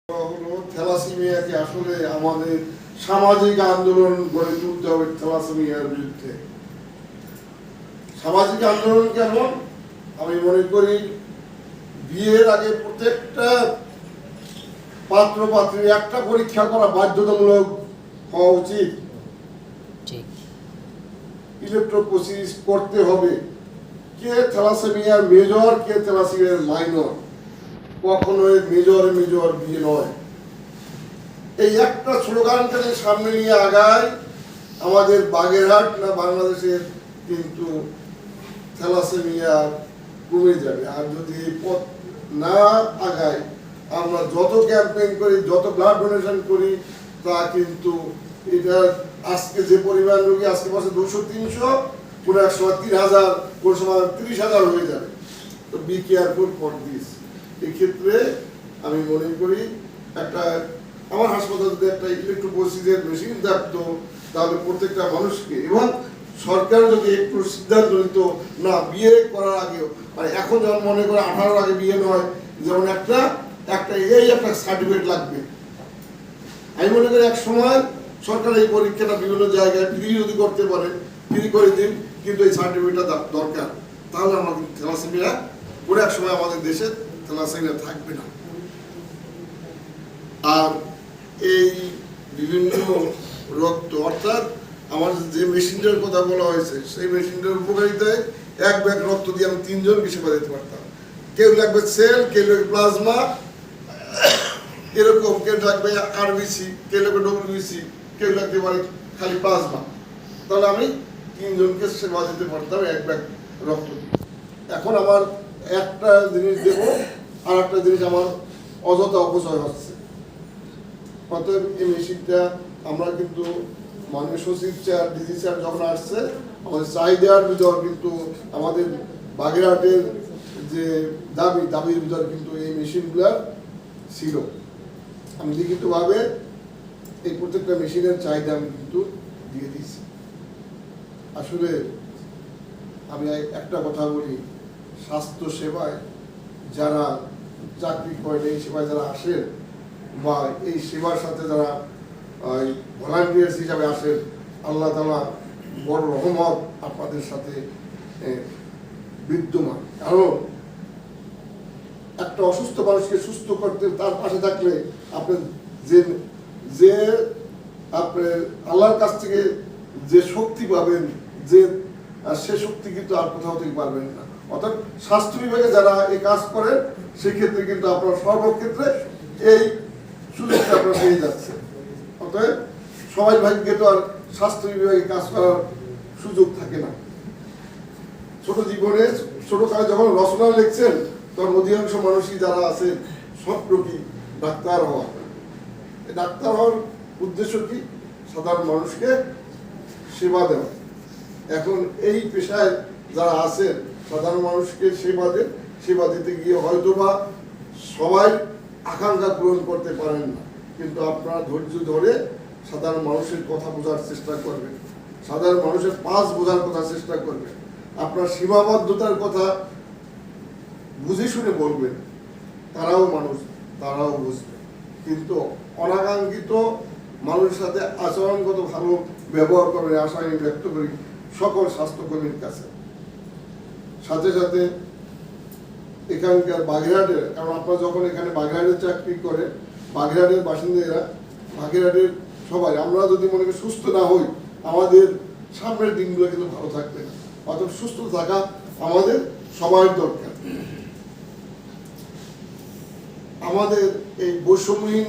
হলো থ্যালাসেমিয়াকে আসলে আমাদের সামাজিক আন্দোলন গড়ে তুলতে হবে থ্যালাসেমিয়ার বিরুদ্ধে। সামাজিক আন্দোলন কেমন? আমি মনে করি বিয়ের আগে প্রত্যেকটা পাত্র পাত্রী একটা পরীক্ষা করা বাধ্যতামূলক হওয়া উচিত। ইলেকট্রোপোসিস করতে হবে, কে থ্যালাসেমিয়ার মেজর, কে থ্যালাসেমিয়ার মাইনর। কখনোই মেজর বিয়ে নয়। এই একটা স্লোগানকে সামনে নিয়ে আগায় আমাদের বাগেরহাট না বাংলাদেশের কিন্তু থ্যালাসেমিয়া কমে যাবে। আর যদি এই পথ না আগায়, আমরা যত ক্যাম্পেইন করি, যত ব্লাড ডোনেশন করি, তা কিন্তু এটা আজকে যে পরিমাণ রোগী, আজকে বছর 200-300, কোনো এক সময় 3000, কোনো সময় 30,000 হয়ে যাবে। তো বি কেয়ারফুল ফর দিস। এক্ষেত্রে আমি মনে করি একটা আমার হাসপাতালে যদি একটা ইলেকট্রোপোসিসের মেশিন থাকতো, তাহলে প্রত্যেকটা মানুষকে, এবং সরকার যদি একটু সিদ্ধান্ত নিত না বিয়ে করার আগেও, মানে এখন যেমন মনে করে 18 আগে বিয়ে নয়, যেমন একটা সার্টিফিকেট লাগবে। আমি মনে করি এক সময় সরকার এই পরীক্ষাটা বিভিন্ন জায়গায় ফ্রি যদি করতে পারে, ফ্রি করে দিন, কিন্তু এই সার্টিফিকেটটা দরকার। তাহলে আমাদের থ্যালাসেমিয়া পুরো এক সময় আমাদের দেশে থ্যালাসেমিয়া থাকবে না। আর এই বিভিন্ন রক্ত, অর্থাৎ আমার যে মেশিনটার কথা বলা হয়েছে, সেই মেশিনটার উপকারিতায় এক ব্যাগ রক্ত দিয়ে আমি 3 জনকে সেবা দিতে পারতাম। কেউ লাগবে সেল, কেউ লাগবে প্লাজমা, এরকম কেউ লাগবে আরবিসি, কেউ লাগবে ডব্লিউবিসি, কেউ লাগতে পারে খালি প্লাজমা। তাহলে আমি 3 জনকে সেবা দিতে পারতাম এক ব্যাগ রক্ত দিয়ে। এখন আমার একটা জিনিস দেবো, আর একটা জিনিস আমার অযথা অপচয় হচ্ছে। অতএব এই মেশিনটা আমরা কিন্তু মাননীয় সচিব স্যার, ডিজি স্যার যখন আসছে, আমাদের চাহিদার ভিতর কিন্তু আমাদের বাগেরহাটের যে দাবির ভিতর কিন্তু এই মেশিনগুলো ছিল। আমি লিখিতভাবে এই প্রত্যেকটা মেশিনের চাহিদা আমি কিন্তু দিয়ে দিয়েছি। আসলে আমি একটা কথা বলি, স্বাস্থ্য সেবায় যারা চাকরি করেন, এই সেবায় যারা আসেন বা এই সেবার সাথে যারা ভলান্টিয়ার্স হিসাবে আসেন, আল্লাহ তাআলা বড় রহমত আপনাদের সাথে বিদ্যমান। কারণ একটা অসুস্থ মানুষকে সুস্থ করতে তার পাশে থাকলে আপনি যে আপনি আল্লাহর কাছ থেকে যে শক্তি পাবেন, যে সে শক্তি কিন্তু আর কোথাও থেকে পারবেন না। অর্থাৎ স্বাস্থ্য বিভাগে যারা এই কাজ করেন, সেক্ষেত্রে কিন্তু আপনার সর্বক্ষেত্রে এই সুযোগটা আপনার পেয়ে যাচ্ছে। অতএব সবাই ভাগ্যে তো আর স্বাস্থ্য বিভাগে কাজ করার সুযোগ থাকে না। ছোট জীবনে ছোটকালে যখন রচনা লিখছেন, তখন অধিকাংশ মানুষই যারা আছে স্বপ্ন কি ডাক্তার হওয়া। ডাক্তার হওয়ার উদ্দেশ্য কি? সাধারণ মানুষকে সেবা দেওয়া। এখন এই পেশায় যারা আছেন, সাধারণ মানুষকে সেবা দিতে গিয়ে হয়তো বা সবাই আকাঙ্ক্ষা পূরণ করতে পারেন না, কিন্তু আপনারা ধৈর্য ধরে সাধারণ মানুষের কথা বোঝার চেষ্টা করবেন, সাধারণ মানুষের পাশ বোঝার কথা চেষ্টা করবেন, আপনার সীমাবদ্ধতার কথা বুঝে শুনে বলবেন। তারাও মানুষ, তারাও বুঝবে। কিন্তু অনাকাঙ্ক্ষিত মানুষের সাথে আচরণগত ভালো ব্যবহার করবে আশা আমি ব্যক্ত করি সকল স্বাস্থ্যকর্মীর কাছে। সাথে সাথে এখানকার বাগেরহাটের, কারণ আপনারা যখন এখানে বাগেরহাটের চাকরি করে, বাগেরহাটের বাসিন্দারা, বাগেরহাটের সবাই, আমরা যদি মনে করি সুস্থ না হই, আমাদের সামনের দিনগুলো কিন্তু ভালো থাকবে না। অর্থাৎ সুস্থ থাকা আমাদের সবার দরকার। আমাদের এই বৈষম্যহীন